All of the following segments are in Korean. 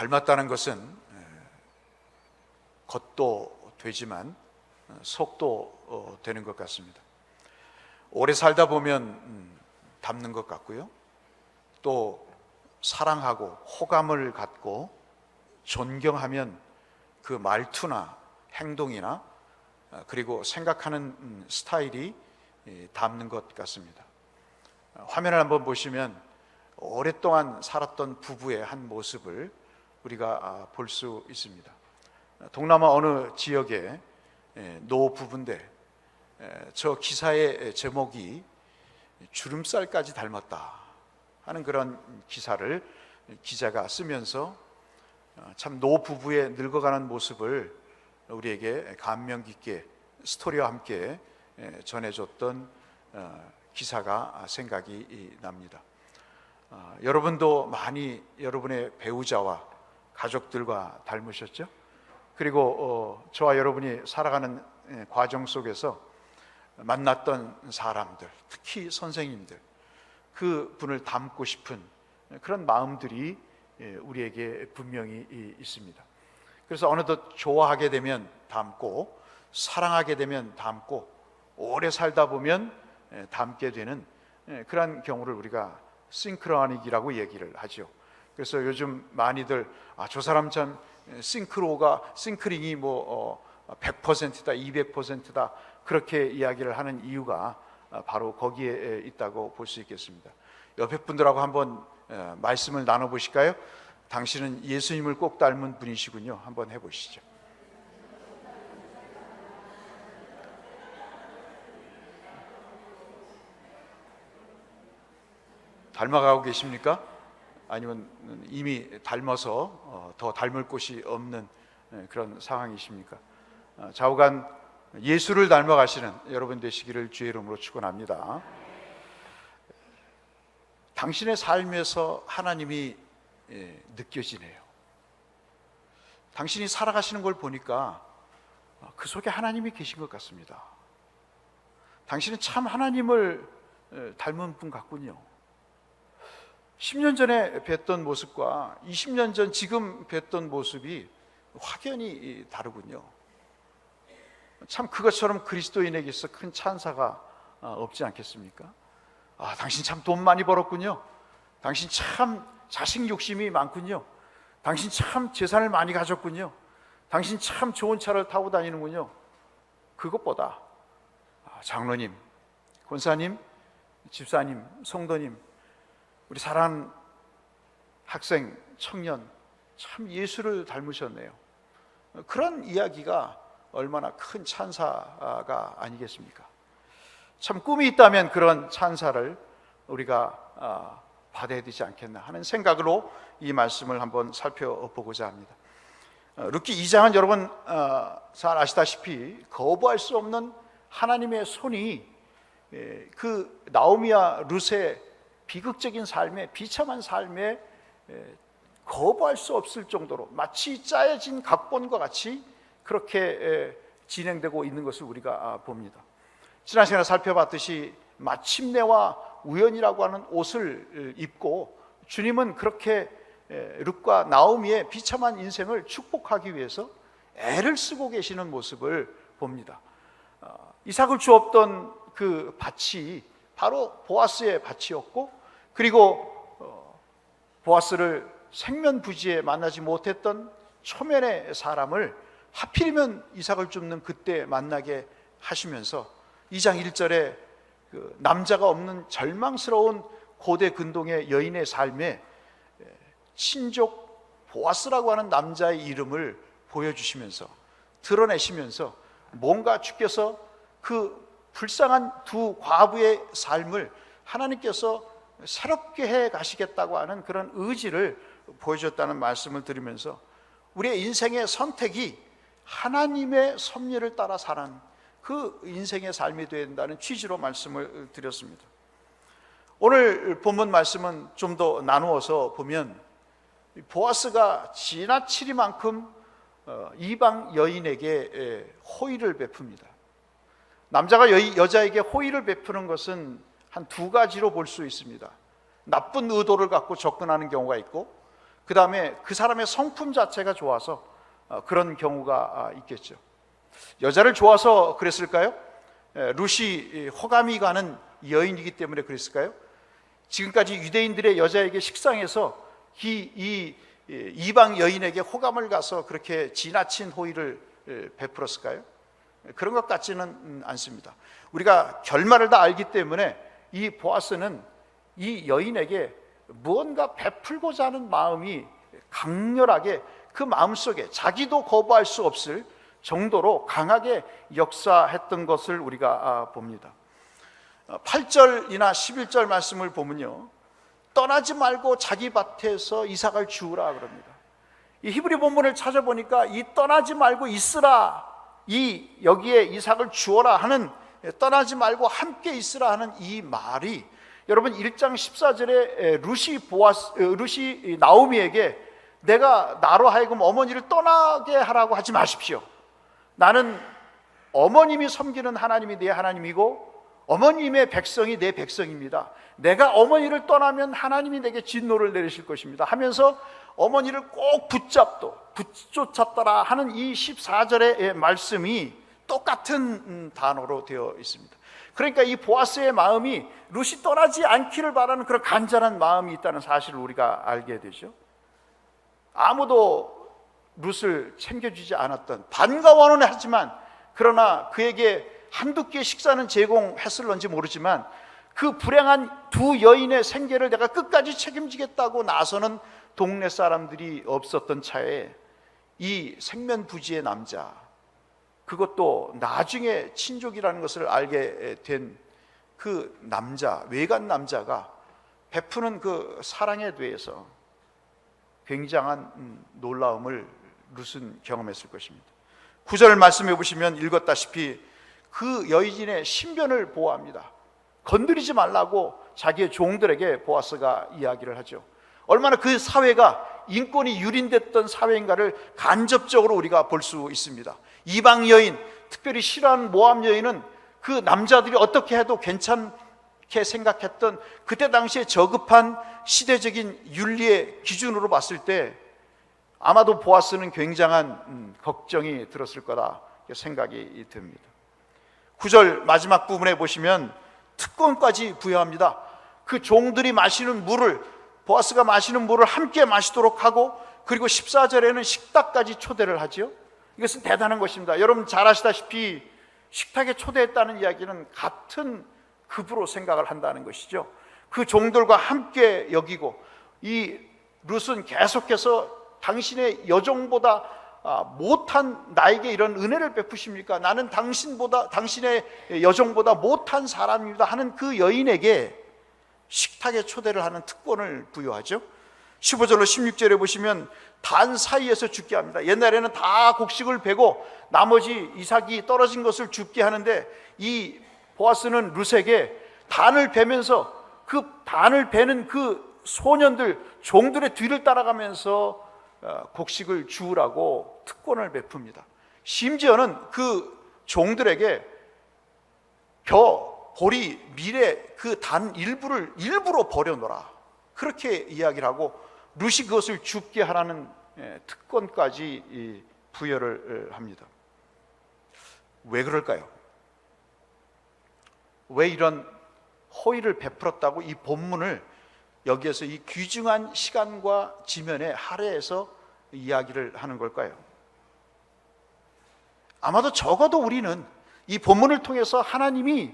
닮았다는 것은 겉도 되지만 속도 되는 것 같습니다. 오래 살다 보면 닮는 것 같고요, 또 사랑하고 호감을 갖고 존경하면 그 말투나 행동이나 그리고 생각하는 스타일이 닮는 것 같습니다. 화면을 한번 보시면 오랫동안 살았던 부부의 한 모습을 우리가 볼 수 있습니다. 동남아 어느 지역의 노부부인데 저 기사의 제목이 주름살까지 닮았다 하는 그런 기사를 기자가 쓰면서 참 노부부의 늙어가는 모습을 우리에게 감명 깊게 스토리와 함께 전해줬던 기사가 생각이 납니다. 여러분도 많이 여러분의 배우자와 가족들과 닮으셨죠? 그리고 저와 여러분이 살아가는 과정 속에서 만났던 사람들, 특히 선생님들, 그 분을 닮고 싶은 그런 마음들이 우리에게 분명히 있습니다. 그래서 어느덧 좋아하게 되면 닮고, 사랑하게 되면 닮고, 오래 살다 보면 닮게 되는 그런 경우를 우리가 싱크로닉이라고 얘기를 하죠. 그래서 요즘 많이들 저 사람 참 싱크링이 100%다 200%다 그렇게 이야기를 하는 이유가 바로 거기에 있다고 볼 수 있겠습니다. 옆에 분들하고 한번 말씀을 나눠보실까요? 당신은 예수님을 꼭 닮은 분이시군요. 한번 해보시죠. 닮아가고 계십니까? 아니면 이미 닮아서 더 닮을 곳이 없는 그런 상황이십니까? 좌우간 예수를 닮아가시는 여러분 되시기를 주의 이름으로 축원합니다. 당신의 삶에서 하나님이 느껴지네요. 당신이 살아가시는 걸 보니까 그 속에 하나님이 계신 것 같습니다. 당신은 참 하나님을 닮은 분 같군요. 10년 전에 뵀던 모습과 20년 전 지금 뵀던 모습이 확연히 다르군요. 참 그것처럼 그리스도인에게서 큰 찬사가 없지 않겠습니까? 당신 참 돈 많이 벌었군요. 당신 참 자식 욕심이 많군요. 당신 참 재산을 많이 가졌군요. 당신 참 좋은 차를 타고 다니는군요. 그것보다 장로님, 권사님, 집사님, 성도님, 우리 사랑하는 학생, 청년, 참 예수를 닮으셨네요. 그런 이야기가 얼마나 큰 찬사가 아니겠습니까? 참 꿈이 있다면 그런 찬사를 우리가 받아야 되지 않겠나 하는 생각으로 이 말씀을 한번 살펴보고자 합니다. 룻기 2장은 여러분 잘 아시다시피 거부할 수 없는 하나님의 손이 그 나오미와 룻의 비극적인 삶에, 비참한 삶에 거부할 수 없을 정도로 마치 짜여진 각본과 같이 그렇게 진행되고 있는 것을 우리가 봅니다. 지난 시간에 살펴봤듯이 마침내와 우연이라고 하는 옷을 입고 주님은 그렇게 룻과 나오미의 비참한 인생을 축복하기 위해서 애를 쓰고 계시는 모습을 봅니다. 이삭을 주었던 그 밭이 바로 보아스의 밭이었고, 그리고 보아스를 생면부지에 만나지 못했던 초면의 사람을 하필이면 이삭을 줍는 그때 만나게 하시면서 2장 1절에 그 남자가 없는 절망스러운 고대 근동의 여인의 삶에 친족 보아스라고 하는 남자의 이름을 보여주시면서 드러내시면서 뭔가 주께서 그 불쌍한 두 과부의 삶을 하나님께서 새롭게 해 가시겠다고 하는 그런 의지를 보여줬다는 말씀을 드리면서 우리의 인생의 선택이 하나님의 섭리를 따라 사는 그 인생의 삶이 되어야 된다는 취지로 말씀을 드렸습니다. 오늘 본문 말씀은 좀 더 나누어서 보면 보아스가 지나치리만큼 이방 여인에게 호의를 베풉니다. 남자가 여자에게 호의를 베푸는 것은 한 두 가지로 볼 수 있습니다. 나쁜 의도를 갖고 접근하는 경우가 있고, 그 다음에 그 사람의 성품 자체가 좋아서 그런 경우가 있겠죠. 여자를 좋아서 그랬을까요? 룻이 호감이 가는 여인이기 때문에 그랬을까요? 지금까지 유대인들의 여자에게 식상해서 이 이방 여인에게 호감을 가서 그렇게 지나친 호의를 베풀었을까요? 그런 것 같지는 않습니다. 우리가 결말을 다 알기 때문에 이 보아스는 이 여인에게 무언가 베풀고자 하는 마음이 강렬하게 그 마음속에 자기도 거부할 수 없을 정도로 강하게 역사했던 것을 우리가 봅니다. 8절이나 11절 말씀을 보면요, 떠나지 말고 자기 밭에서 이삭을 주우라 그럽니다. 이 히브리 본문을 찾아보니까 이 떠나지 말고 있으라, 이 여기에 이삭을 주어라 하는, 떠나지 말고 함께 있으라 하는 이 말이, 여러분 1장 14절에 룻이 나오미에게 내가 나로 하여금 어머니를 떠나게 하라고 하지 마십시오. 나는 어머님이 섬기는 하나님이 내 하나님이고 어머님의 백성이 내 백성입니다. 내가 어머니를 떠나면 하나님이 내게 진노를 내리실 것입니다 하면서 어머니를 꼭 붙쫓았더라 하는 이 14절의 말씀이 똑같은 단어로 되어 있습니다. 그러니까 이 보아스의 마음이 룻이 떠나지 않기를 바라는 그런 간절한 마음이 있다는 사실을 우리가 알게 되죠. 아무도 룻을 챙겨주지 않았던, 반가워는 하지만 그러나 그에게 한두 끼의 식사는 제공했을런지 모르지만 그 불행한 두 여인의 생계를 내가 끝까지 책임지겠다고 나서는 동네 사람들이 없었던 차에 이 생면부지의 남자, 그것도 나중에 친족이라는 것을 알게 된 그 남자, 외간 남자가 베푸는 그 사랑에 대해서 굉장한 놀라움을 룻은 경험했을 것입니다. 9절 말씀해 보시면 읽었다시피 그 여인의 신변을 보호합니다. 건드리지 말라고 자기의 종들에게 보아스가 이야기를 하죠. 얼마나 그 사회가 인권이 유린됐던 사회인가를 간접적으로 우리가 볼 수 있습니다. 이방 여인, 특별히 싫어하는 모압 여인은 그 남자들이 어떻게 해도 괜찮게 생각했던 그때 당시에 저급한 시대적인 윤리의 기준으로 봤을 때 아마도 보아스는 굉장한 걱정이 들었을 거다 생각이 듭니다. 9절 마지막 부분에 보시면 특권까지 부여합니다. 그 종들이 마시는 물을, 보아스가 마시는 물을 함께 마시도록 하고, 그리고 14절에는 식탁까지 초대를 하죠. 이것은 대단한 것입니다. 여러분 잘 아시다시피 식탁에 초대했다는 이야기는 같은 급으로 생각을 한다는 것이죠. 그 종들과 함께 여기고, 이 룻은 계속해서 당신의 여종보다 못한 나에게 이런 은혜를 베푸십니까? 나는 당신의 여종보다 못한 사람입니다 하는 그 여인에게 식탁에 초대를 하는 특권을 부여하죠. 15절로 16절에 보시면 단 사이에서 죽게 합니다. 옛날에는 다 곡식을 베고 나머지 이삭이 떨어진 것을 죽게 하는데, 이 보아스는 룻에게 단을 베면서 그 단을 베는 그 소년들, 종들의 뒤를 따라가면서 곡식을 주우라고 특권을 베풉니다. 심지어는 그 종들에게 보리, 밀의 그 단 일부를 일부러 버려놓으라, 그렇게 이야기를 하고 룻이 그것을 죽게 하라는 특권까지 부여를 합니다. 왜 그럴까요? 왜 이런 호의를 베풀었다고 이 본문을 여기에서 이 귀중한 시간과 지면에 할애해서 이야기를 하는 걸까요? 아마도 적어도 우리는 이 본문을 통해서 하나님이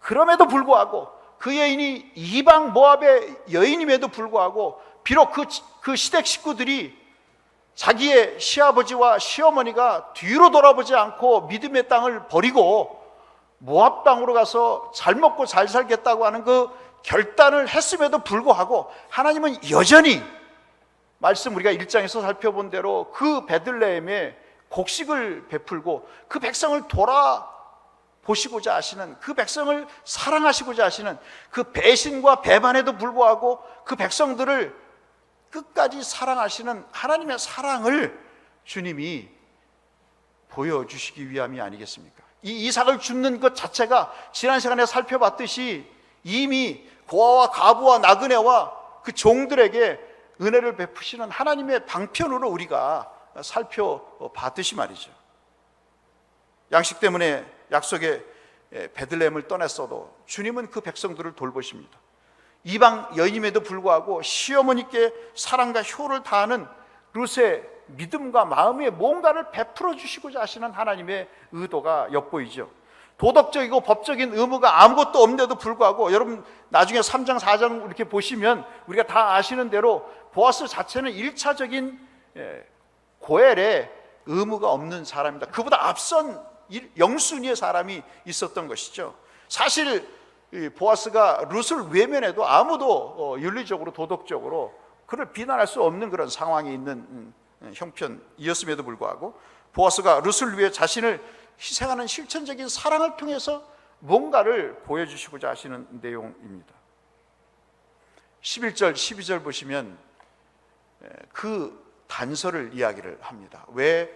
그럼에도 불구하고 그 여인이 이방 모압의 여인임에도 불구하고 비록 그 시댁 식구들이 자기의 시아버지와 시어머니가 뒤로 돌아보지 않고 믿음의 땅을 버리고 모압 땅으로 가서 잘 먹고 잘 살겠다고 하는 그 결단을 했음에도 불구하고 하나님은 여전히 말씀 우리가 1장에서 살펴본 대로 그 베들레헴에 곡식을 베풀고 그 백성을 돌아보시고자 하시는, 그 백성을 사랑하시고자 하시는 그 배신과 배반에도 불구하고 그 백성들을 끝까지 사랑하시는 하나님의 사랑을 주님이 보여주시기 위함이 아니겠습니까? 이 이삭을 줍는 것 자체가 지난 시간에 살펴봤듯이 이미 고아와 가부와 나그네와 그 종들에게 은혜를 베푸시는 하나님의 방편으로 우리가 살펴봤듯이 말이죠. 양식 때문에 약속의 베들레헴을 떠났어도 주님은 그 백성들을 돌보십니다. 이방 여인임에도 불구하고 시어머니께 사랑과 효를 다하는 룻의 믿음과 마음에 뭔가를 베풀어 주시고자 하시는 하나님의 의도가 엿보이죠. 도덕적이고 법적인 의무가 아무것도 없는데도 불구하고, 여러분 나중에 3장 4장 이렇게 보시면 우리가 다 아시는 대로 보아스 자체는 1차적인 고엘의 의무가 없는 사람입니다. 그보다 앞선 영순위의 사람이 있었던 것이죠. 사실 보아스가 룻을 외면해도 아무도 윤리적으로 도덕적으로 그를 비난할 수 없는 그런 상황에 있는 형편이었음에도 불구하고 보아스가 룻을 위해 자신을 희생하는 실천적인 사랑을 통해서 뭔가를 보여주시고자 하시는 내용입니다. 11절 12절 보시면 그 단서를 이야기를 합니다. 왜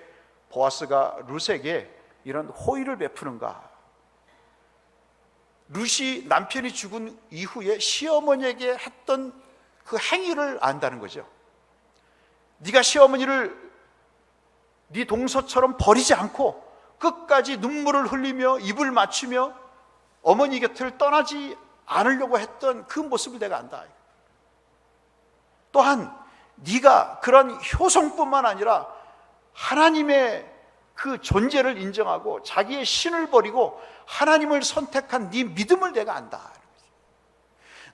보아스가 룻에게 이런 호의를 베푸는가? 룻이 남편이 죽은 이후에 시어머니에게 했던 그 행위를 안다는 거죠. 네가 시어머니를 네 동서처럼 버리지 않고 끝까지 눈물을 흘리며 입을 맞추며 어머니 곁을 떠나지 않으려고 했던 그 모습을 내가 안다. 또한 네가 그런 효성뿐만 아니라 하나님의 그 존재를 인정하고 자기의 신을 버리고 하나님을 선택한 네 믿음을 내가 안다.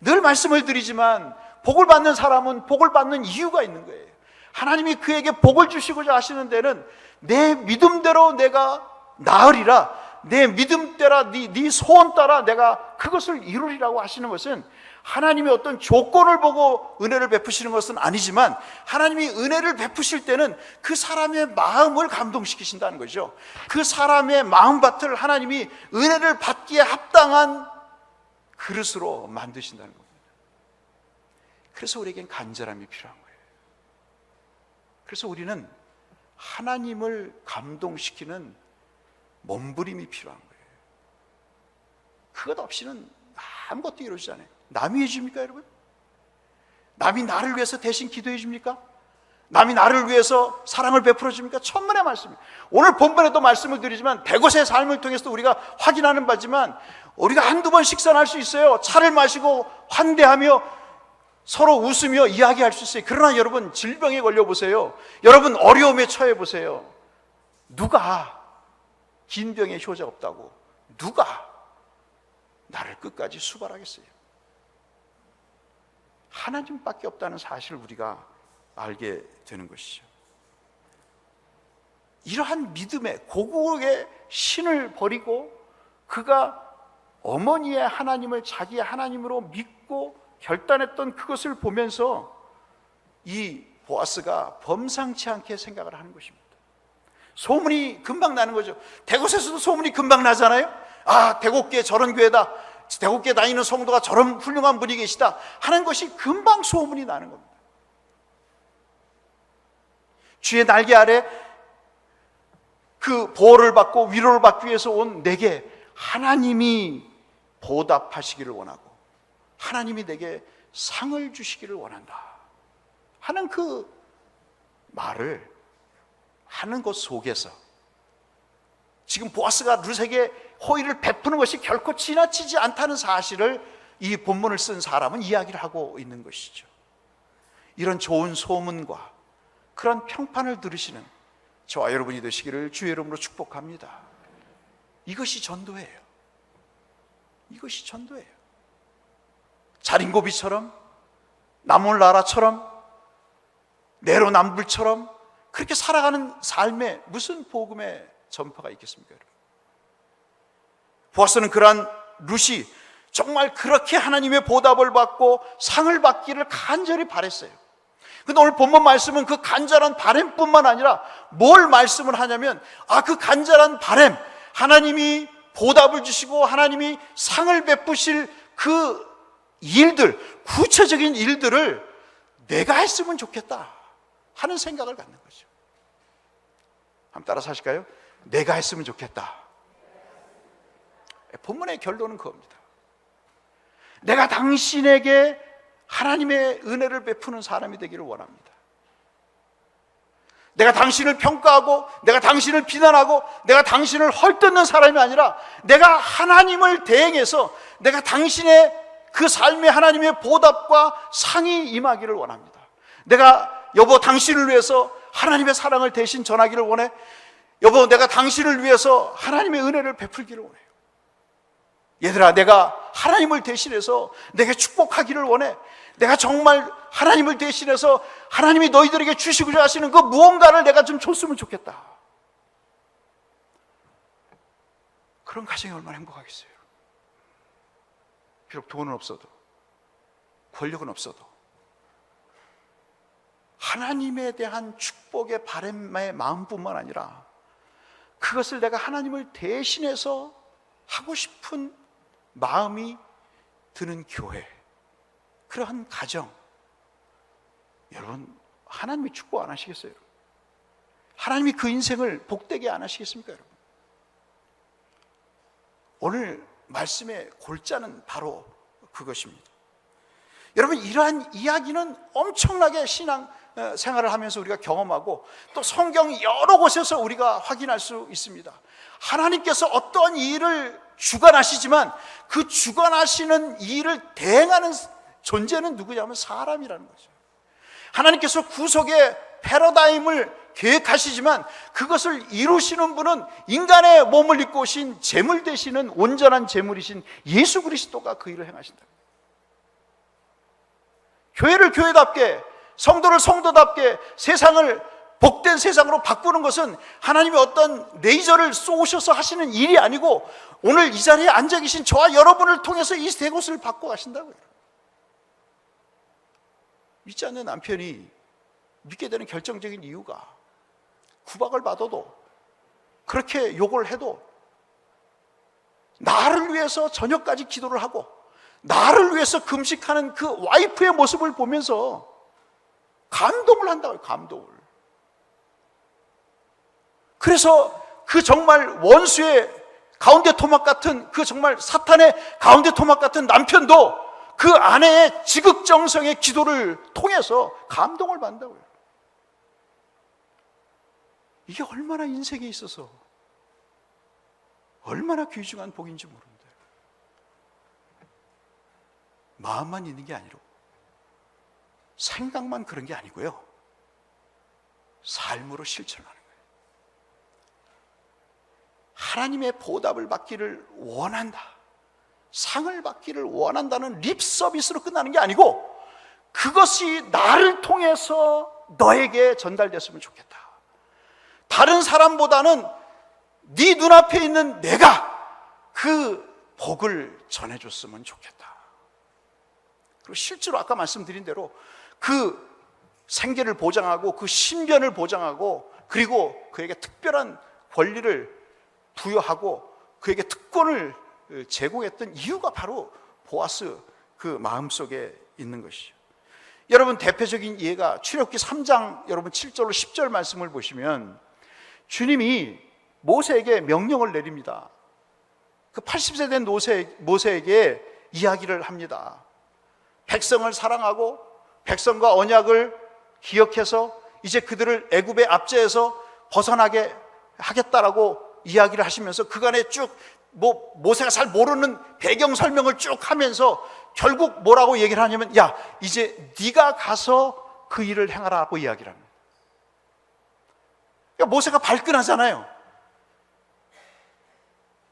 늘 말씀을 드리지만 복을 받는 사람은 복을 받는 이유가 있는 거예요. 하나님이 그에게 복을 주시고자 하시는 데는 내 믿음대로 내가 나으리라, 내 믿음 따라 네 소원 따라 내가 그것을 이루리라고 하시는 것은 하나님의 어떤 조건을 보고 은혜를 베푸시는 것은 아니지만 하나님이 은혜를 베푸실 때는 그 사람의 마음을 감동시키신다는 거죠. 그 사람의 마음밭을 하나님이 은혜를 받기에 합당한 그릇으로 만드신다는 겁니다. 그래서 우리에겐 간절함이 필요한 거예요. 그래서 우리는 하나님을 감동시키는 몸부림이 필요한 거예요. 그것 없이는 아무것도 이루어지지 않아요. 남이 해줍니까, 여러분? 남이 나를 위해서 대신 기도해 줍니까? 남이 나를 위해서 사랑을 베풀어 줍니까? 천만의 말씀이에요. 오늘 본문에도 말씀을 드리지만 백옷의 삶을 통해서 우리가 확인하는 바지만 우리가 한두 번 식사를 할 수 있어요. 차를 마시고 환대하며 서로 웃으며 이야기할 수 있어요. 그러나 여러분 질병에 걸려보세요. 여러분 어려움에 처해보세요. 누가 긴 병에 효자 없다고 누가 나를 끝까지 수발하겠어요? 하나님밖에 없다는 사실을 우리가 알게 되는 것이죠. 이러한 믿음의 고국의 신을 버리고 그가 어머니의 하나님을 자기의 하나님으로 믿고 결단했던 그것을 보면서 이 보아스가 범상치 않게 생각을 하는 것입니다. 소문이 금방 나는 거죠. 대곳에서도 소문이 금방 나잖아요. 아, 대곳교회 저런 교회다, 대곳교회 다니는 성도가 저런 훌륭한 분이 계시다 하는 것이 금방 소문이 나는 겁니다. 주의 날개 아래 그 보호를 받고 위로를 받기 위해서 온 내게 하나님이 보답하시기를 원하고 하나님이 내게 상을 주시기를 원한다 하는 그 말을 하는 것 속에서 지금 보아스가 룻에게 호의를 베푸는 것이 결코 지나치지 않다는 사실을 이 본문을 쓴 사람은 이야기를 하고 있는 것이죠. 이런 좋은 소문과 그런 평판을 들으시는 저와 여러분이 되시기를 주의 이름으로 축복합니다. 이것이 전도예요. 이것이 전도예요. 자린고비처럼 나몰라라처럼 내로남불처럼 그렇게 살아가는 삶에 무슨 복음의 전파가 있겠습니까, 여러분? 보아스는 그러한 룻이 정말 그렇게 하나님의 보답을 받고 상을 받기를 간절히 바랬어요. 근데 오늘 본문 말씀은 그 간절한 바람뿐만 아니라 뭘 말씀을 하냐면 그 간절한 바람, 하나님이 보답을 주시고 하나님이 상을 베푸실 그 일들, 구체적인 일들을 내가 했으면 좋겠다 하는 생각을 갖는 거죠. 한번 따라서 하실까요? 내가 했으면 좋겠다. 본문의 결론은 그겁니다. 내가 당신에게 하나님의 은혜를 베푸는 사람이 되기를 원합니다. 내가 당신을 평가하고 내가 당신을 비난하고 내가 당신을 헐뜯는 사람이 아니라 내가 하나님을 대행해서 내가 당신의 그 삶의 하나님의 보답과 상이 임하기를 원합니다. 내가 여보 당신을 위해서 하나님의 사랑을 대신 전하기를 원해. 여보 내가 당신을 위해서 하나님의 은혜를 베풀기를 원해요. 얘들아 내가 하나님을 대신해서 내게 축복하기를 원해. 내가 정말 하나님을 대신해서 하나님이 너희들에게 주시고자 하시는 그 무언가를 내가 좀 줬으면 좋겠다. 그런 가정이 얼마나 행복하겠어요. 비록 돈은 없어도 권력은 없어도 하나님에 대한 축복의 바람의 마음뿐만 아니라 그것을 내가 하나님을 대신해서 하고 싶은 마음이 드는 교회, 그러한 가정, 여러분 하나님이 축복 안 하시겠어요? 여러분? 하나님이 그 인생을 복되게 안 하시겠습니까? 여러분? 오늘 말씀의 골자는 바로 그것입니다. 여러분 이러한 이야기는 엄청나게 신앙 생활을 하면서 우리가 경험하고 또 성경 여러 곳에서 우리가 확인할 수 있습니다. 하나님께서 어떤 일을 주관하시지만 그 주관하시는 일을 대행하는 존재는 누구냐면 사람이라는 거죠. 하나님께서 구속의 패러다임을 계획하시지만 그것을 이루시는 분은 인간의 몸을 입고 오신 제물 되시는 온전한 제물이신 예수 그리스도가 그 일을 행하신다. 교회를 교회답게, 성도를 성도답게 세상을 복된 세상으로 바꾸는 것은 하나님이 어떤 레이저를 쏘셔서 하시는 일이 아니고 오늘 이 자리에 앉아 계신 저와 여러분을 통해서 이 세 곳을 바꿔 가신다고요. 믿지 않는 남편이 믿게 되는 결정적인 이유가 구박을 받아도 그렇게 욕을 해도 나를 위해서 저녁까지 기도를 하고 나를 위해서 금식하는 그 와이프의 모습을 보면서 감동을 한다고요. 감동을. 그래서 그 정말 원수의 가운데 토막 같은 그 정말 사탄의 가운데 토막 같은 남편도 그 아내의 지극정성의 기도를 통해서 감동을 받는다고요. 이게 얼마나 인생에 있어서 얼마나 귀중한 복인지 모릅니다. 마음만 있는 게 아니고 생각만 그런 게 아니고요, 삶으로 실천하는 거예요. 하나님의 보답을 받기를 원한다, 상을 받기를 원한다는 립 서비스로 끝나는 게 아니고 그것이 나를 통해서 너에게 전달됐으면 좋겠다. 다른 사람보다는 네 눈앞에 있는 내가 그 복을 전해줬으면 좋겠다. 그리고 실제로 아까 말씀드린 대로 그 생계를 보장하고 그 신변을 보장하고 그리고 그에게 특별한 권리를 부여하고 그에게 특권을 제공했던 이유가 바로 보아스 그 마음속에 있는 것이죠. 여러분 대표적인 예가 출애굽기 3장 여러분 7절로 10절 말씀을 보시면 주님이 모세에게 명령을 내립니다. 그 80세 된 모세에게 이야기를 합니다. 백성을 사랑하고 백성과 언약을 기억해서 이제 그들을 애굽의 압제에서 벗어나게 하겠다라고 이야기를 하시면서 그간에 쭉 모세가 잘 모르는 배경 설명을 쭉 하면서 결국 뭐라고 얘기를 하냐면 야 이제 네가 가서 그 일을 행하라고 이야기를 합니다. 그러니까 모세가 발끈하잖아요.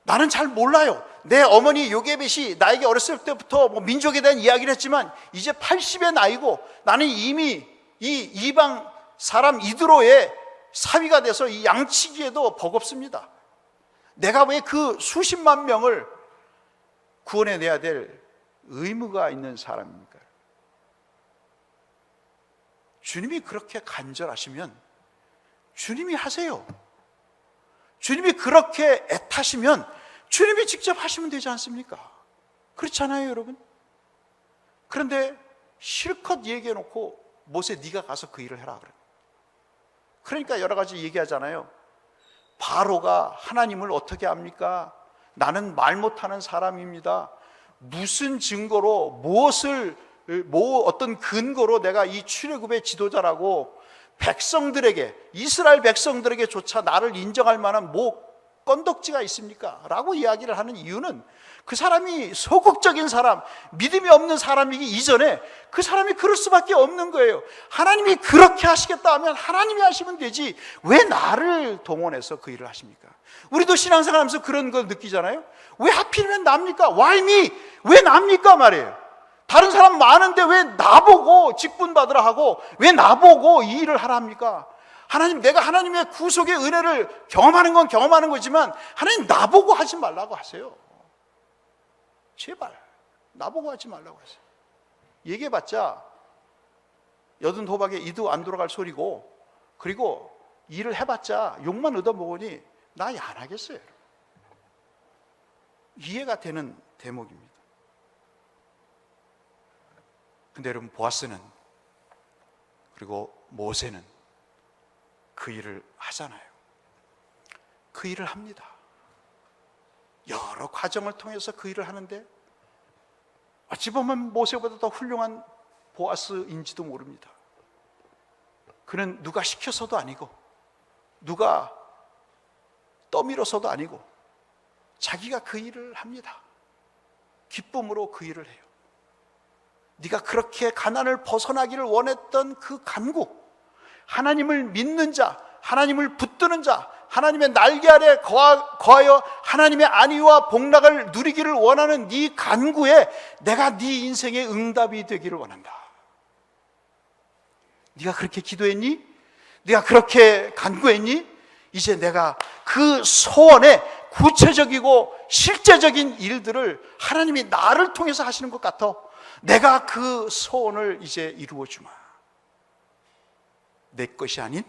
나는 잘 몰라요. 내 어머니 요게벳이 나에게 어렸을 때부터 민족에 대한 이야기를 했지만 이제 80의 나이고 나는 이미 이 이방 사람 이드로의 사위가 돼서 이 양치기에도 버겁습니다. 내가 왜 그 수십만 명을 구원해내야 될 의무가 있는 사람입니까? 주님이 그렇게 간절하시면 주님이 하세요. 주님이 그렇게 애타시면 주님이 직접 하시면 되지 않습니까? 그렇잖아요, 여러분. 그런데 실컷 얘기해놓고 모세 네가 가서 그 일을 해라 그래. 그러니까 여러 가지 얘기하잖아요. 바로가 하나님을 어떻게 압니까? 나는 말 못하는 사람입니다. 무슨 증거로 무엇을 뭐 어떤 근거로 내가 이 출애굽의 지도자라고 백성들에게, 이스라엘 백성들에게조차 나를 인정할 만한 뭐 건덕지가 있습니까? 라고 이야기를 하는 이유는 그 사람이 소극적인 사람, 믿음이 없는 사람이기 이전에 그 사람이 그럴 수밖에 없는 거예요. 하나님이 그렇게 하시겠다 하면 하나님이 하시면 되지 왜 나를 동원해서 그 일을 하십니까? 우리도 신앙생활 하면서 그런 걸 느끼잖아요. 왜 하필이면 납니까? Why me? 왜 납니까 말이에요. 다른 사람 많은데 왜 나보고 직분 받으라 하고 왜 나보고 이 일을 하라 합니까? 하나님, 내가 하나님의 구속의 은혜를 경험하는 건 경험하는 거지만 하나님 나보고 하지 말라고 하세요. 제발 나보고 하지 말라고 하세요. 얘기해봤자 여든 도박에 이도 안 돌아갈 소리고, 그리고 일을 해봤자 욕만 얻어먹으니 나 안 하겠어요. 이해가 되는 대목입니다. 근데 여러분, 보아스는, 그리고 모세는 그 일을 하잖아요. 그 일을 합니다. 여러 과정을 통해서 그 일을 하는데 어찌 보면 모세보다 더 훌륭한 보아스인지도 모릅니다. 그는 누가 시켜서도 아니고 누가 떠밀어서도 아니고 자기가 그 일을 합니다. 기쁨으로 그 일을 해요. 네가 그렇게 가난을 벗어나기를 원했던 그 간구, 하나님을 믿는 자, 하나님을 붙드는 자, 하나님의 날개 아래 거하여 하나님의 안위와 복락을 누리기를 원하는 네 간구에 내가 네 인생의 응답이 되기를 원한다. 네가 그렇게 기도했니? 네가 그렇게 간구했니? 이제 내가 그 소원의 구체적이고 실제적인 일들을 하나님이 나를 통해서 하시는 것 같아. 내가 그 소원을 이제 이루어 주마. 내 것이 아닌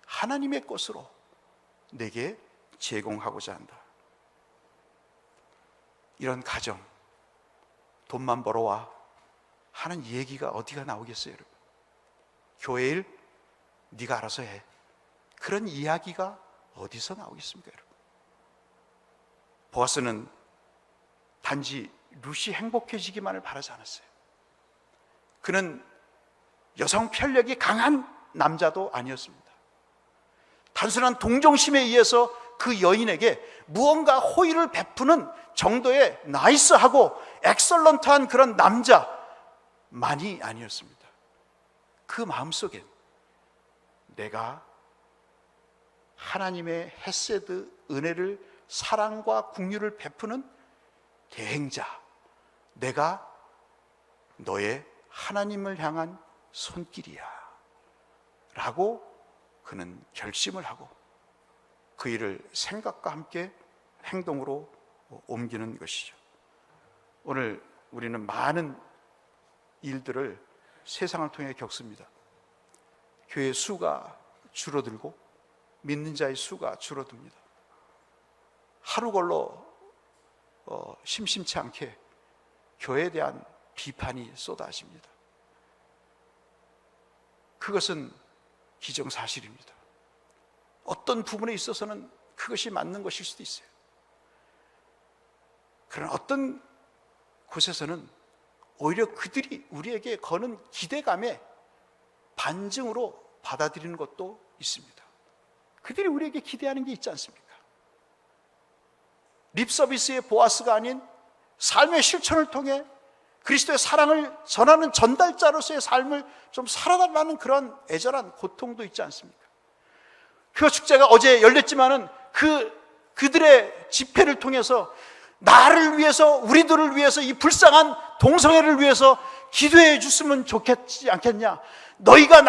하나님의 것으로 내게 제공하고자 한다. 이런 가정, 돈만 벌어와 하는 얘기가 어디가 나오겠어요, 여러분? 교회 일 네가 알아서 해. 그런 이야기가 어디서 나오겠습니까, 여러분? 보아스는 단지 룻이 행복해지기만을 바라지 않았어요. 그는 여성 편력이 강한 남자도 아니었습니다. 단순한 동정심에 의해서 그 여인에게 무언가 호의를 베푸는 정도의 나이스하고 엑설런트한 그런 남자만이 아니었습니다. 그 마음속엔 내가 하나님의 헤세드, 은혜를, 사랑과 긍휼을 베푸는 대행자, 내가 너의 하나님을 향한 손길이야 라고 그는 결심을 하고 그 일을 생각과 함께 행동으로 옮기는 것이죠. 오늘 우리는 많은 일들을 세상을 통해 겪습니다. 교회 수가 줄어들고 믿는 자의 수가 줄어듭니다. 하루 걸러 심심치 않게 교회에 대한 비판이 쏟아집니다. 그것은 기정사실입니다. 어떤 부분에 있어서는 그것이 맞는 것일 수도 있어요. 그러나 어떤 곳에서는 오히려 그들이 우리에게 거는 기대감에 반증으로 받아들이는 것도 있습니다. 그들이 우리에게 기대하는 게 있지 않습니까? 립서비스의 보아스가 아닌 삶의 실천을 통해 그리스도의 사랑을 전하는 전달자로서의 삶을 좀 살아달라는 그런 애절한 고통도 있지 않습니까? 그 축제가 어제 열렸지만은 그들의 집회를 통해서 나를 위해서, 우리들을 위해서, 이 불쌍한 동성애를 위해서 기도해 줬으면 좋겠지 않겠냐? 너희가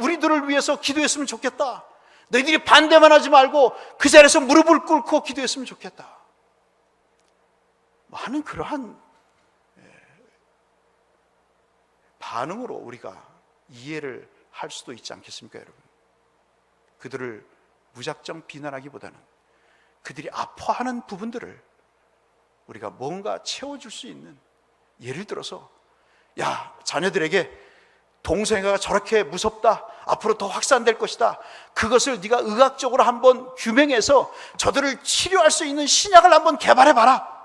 우리들을 위해서 기도했으면 좋겠다. 너희들이 반대만 하지 말고 그 자리에서 무릎을 꿇고 기도했으면 좋겠다 하는 그러한 반응으로 우리가 이해를 할 수도 있지 않겠습니까, 여러분? 그들을 무작정 비난하기보다는 그들이 아파하는 부분들을 우리가 뭔가 채워줄 수 있는, 예를 들어서 야, 자녀들에게 동성애가 저렇게 무섭다, 앞으로 더 확산될 것이다, 그것을 네가 의학적으로 한번 규명해서 저들을 치료할 수 있는 신약을 한번 개발해봐라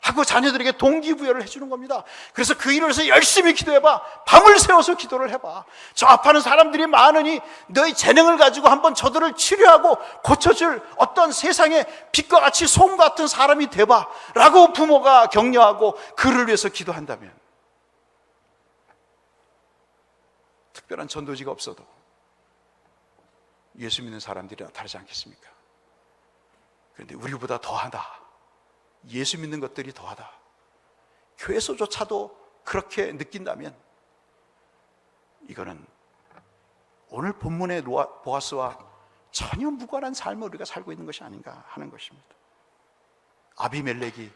하고 자녀들에게 동기부여를 해주는 겁니다. 그래서 그 일을 위해서 열심히 기도해봐. 밤을 새워서 기도를 해봐. 저 아파하는 사람들이 많으니 너희 재능을 가지고 한번 저들을 치료하고 고쳐줄 어떤 세상의 빛과 같이 소금 같은 사람이 돼봐 라고 부모가 격려하고 그를 위해서 기도한다면 특별한 전도지가 없어도 예수 믿는 사람들이 나타나지 않겠습니까? 그런데 우리보다 더하다. 예수 믿는 것들이 더하다. 교회에서조차도 그렇게 느낀다면 이거는 오늘 본문의 보아스와 전혀 무관한 삶을 우리가 살고 있는 것이 아닌가 하는 것입니다. 아비멜렉이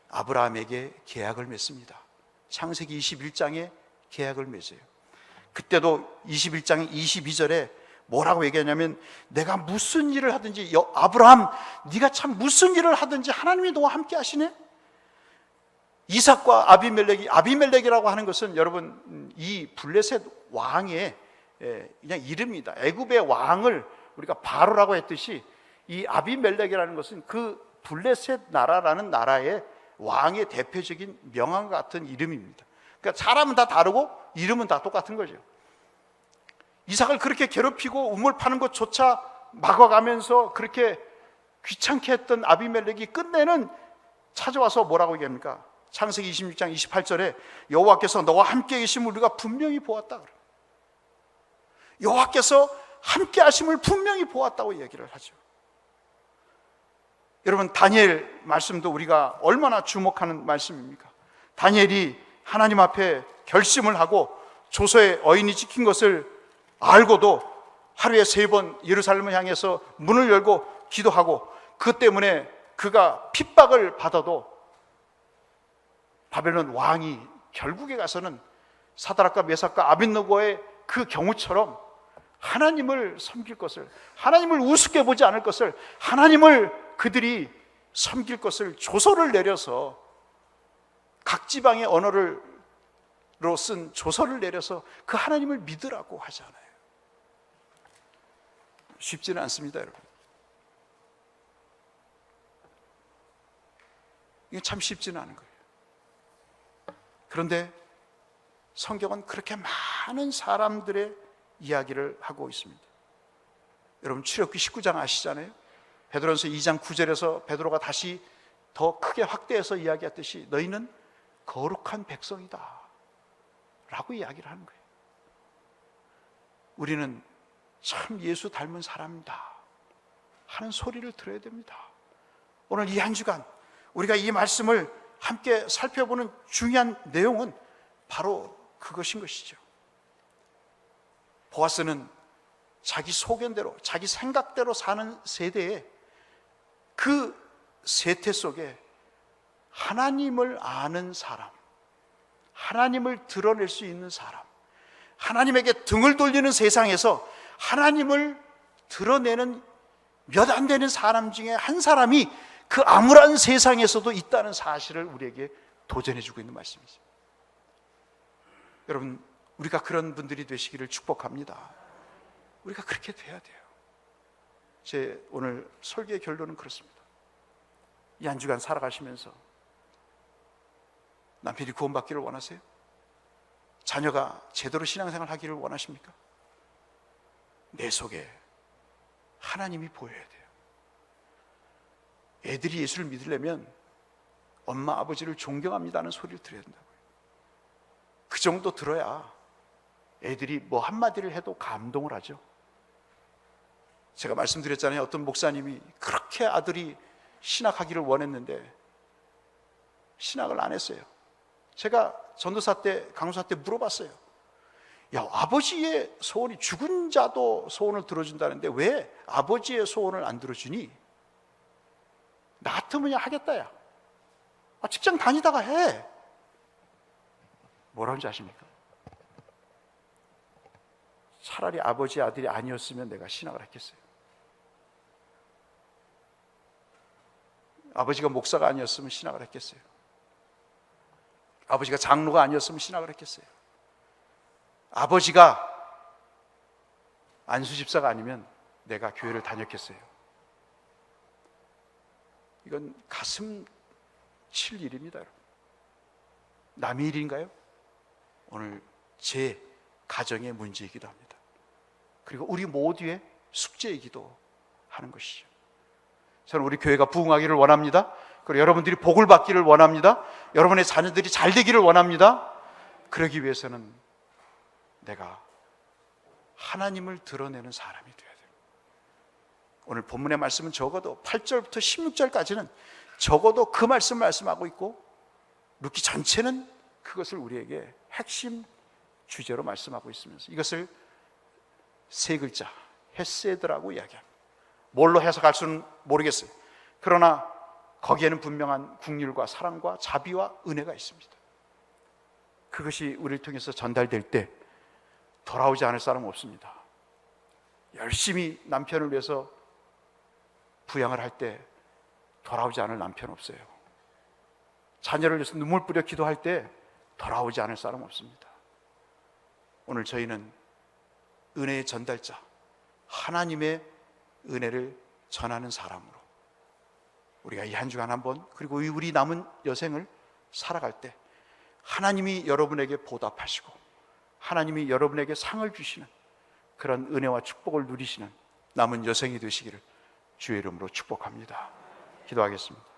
아브라함에게 계약을 맺습니다. 창세기 21장에 계약을 맺어요. 그때도 21장 22절에 뭐라고 얘기하냐면 내가 무슨 일을 하든지 아브라함 네가 참 무슨 일을 하든지 하나님이 너와 함께 하시네. 이삭과 아비멜렉이라고 하는 것은 여러분 이 블레셋 왕의 그냥 이름입니다. 애굽의 왕을 우리가 바로라고 했듯이 이 아비멜렉이라는 것은 그 블레셋 나라라는 나라의 왕의 대표적인 명함과 같은 이름입니다. 그러니까 사람은 다 다르고 이름은 다 똑같은 거죠. 이삭을 그렇게 괴롭히고 우물 파는 것조차 막아가면서 그렇게 귀찮게 했던 아비멜렉이 끝내는 찾아와서 뭐라고 얘기합니까? 창세기 26장 28절에 여호와께서 너와 함께 계심을 우리가 분명히 보았다. 여호와께서 함께 하심을 분명히 보았다고 얘기를 하죠. 여러분 다니엘 말씀도 우리가 얼마나 주목하는 말씀입니까? 다니엘이 하나님 앞에 결심을 하고 조서의 어인이 찍힌 것을 알고도 하루에 3번 예루살렘을 향해서 문을 열고 기도하고 그 때문에 그가 핍박을 받아도 바벨론 왕이 결국에 가서는 사드락과 메삭과 아벳느고의 그 경우처럼 하나님을 섬길 것을, 하나님을 우습게 보지 않을 것을, 하나님을 그들이 섬길 것을 조서를 내려서 각 지방의 언어로 쓴 조서를 내려서 그 하나님을 믿으라고 하잖아요. 쉽지는 않습니다, 여러분. 이게 참 쉽지는 않은 거예요. 그런데 성경은 그렇게 많은 사람들의 이야기를 하고 있습니다. 여러분 출애굽기 19장 아시잖아요? 베드로전서 2장 9절에서 베드로가 다시 더 크게 확대해서 이야기했듯이 너희는 거룩한 백성이다 라고 이야기를 하는 거예요. 우리는 참 예수 닮은 사람이다 하는 소리를 들어야 됩니다. 오늘 이 한 주간 우리가 이 말씀을 함께 살펴보는 중요한 내용은 바로 그것인 것이죠. 보아스는 자기 소견대로 자기 생각대로 사는 세대에 그 세태 속에 하나님을 아는 사람, 하나님을 드러낼 수 있는 사람, 하나님에게 등을 돌리는 세상에서 하나님을 드러내는 몇 안 되는 사람 중에 한 사람이 그 암울한 세상에서도 있다는 사실을 우리에게 도전해주고 있는 말씀이죠. 여러분 우리가 그런 분들이 되시기를 축복합니다. 우리가 그렇게 돼야 돼요. 제 오늘 설교의 결론은 그렇습니다. 이 한 주간 살아가시면서 남편이 구원받기를 원하세요? 자녀가 제대로 신앙생활 하기를 원하십니까? 내 속에 하나님이 보여야 돼요. 애들이 예수를 믿으려면 엄마 아버지를 존경합니다는 소리를 들어야 된다고요. 그 정도 들어야 애들이 뭐 한마디를 해도 감동을 하죠. 제가 말씀드렸잖아요. 어떤 목사님이 그렇게 아들이 신학하기를 원했는데 신학을 안 했어요. 제가 전도사 때, 강사 때 물어봤어요. 야, 아버지의 소원이 죽은 자도 소원을 들어준다는데 왜 아버지의 소원을 안 들어주니? 나 같으면 하겠다, 야. 직장 다니다가 해. 뭐라는지 아십니까? 차라리 아버지 아들이 아니었으면 내가 신학을 했겠어요. 아버지가 목사가 아니었으면 신학을 했겠어요. 아버지가 장로가 아니었으면 신학을 했겠어요. 아버지가 안수 집사가 아니면 내가 교회를 다녔겠어요. 이건 가슴 칠 일입니다. 여러분. 남의 일인가요? 오늘 제 가정의 문제이기도 합니다. 그리고 우리 모두의 숙제이기도 하는 것이죠. 저는 우리 교회가 부흥하기를 원합니다. 그리고 여러분들이 복을 받기를 원합니다. 여러분의 자녀들이 잘 되기를 원합니다. 그러기 위해서는 내가 하나님을 드러내는 사람이 되어야 돼요. 오늘 본문의 말씀은 적어도 8절부터 16절까지는 적어도 그 말씀을 말씀하고 있고, 룻기 전체는 그것을 우리에게 핵심 주제로 말씀하고 있으면서 이것을 세 글자 헤세드라고 이야기합니다. 뭘로 해석할 수는 모르겠어요. 그러나 거기에는 분명한 긍휼과 사랑과 자비와 은혜가 있습니다. 그것이 우리를 통해서 전달될 때 돌아오지 않을 사람은 없습니다. 열심히 남편을 위해서 부양을 할 때 돌아오지 않을 남편 없어요. 자녀를 위해서 눈물 뿌려 기도할 때 돌아오지 않을 사람 없습니다. 오늘 저희는 은혜의 전달자, 하나님의 은혜를 전하는 사람으로 우리가 이 한 주간 한번, 그리고 우리 남은 여생을 살아갈 때 하나님이 여러분에게 보답하시고 하나님이 여러분에게 상을 주시는 그런 은혜와 축복을 누리시는 남은 여생이 되시기를 주의 이름으로 축복합니다. 기도하겠습니다.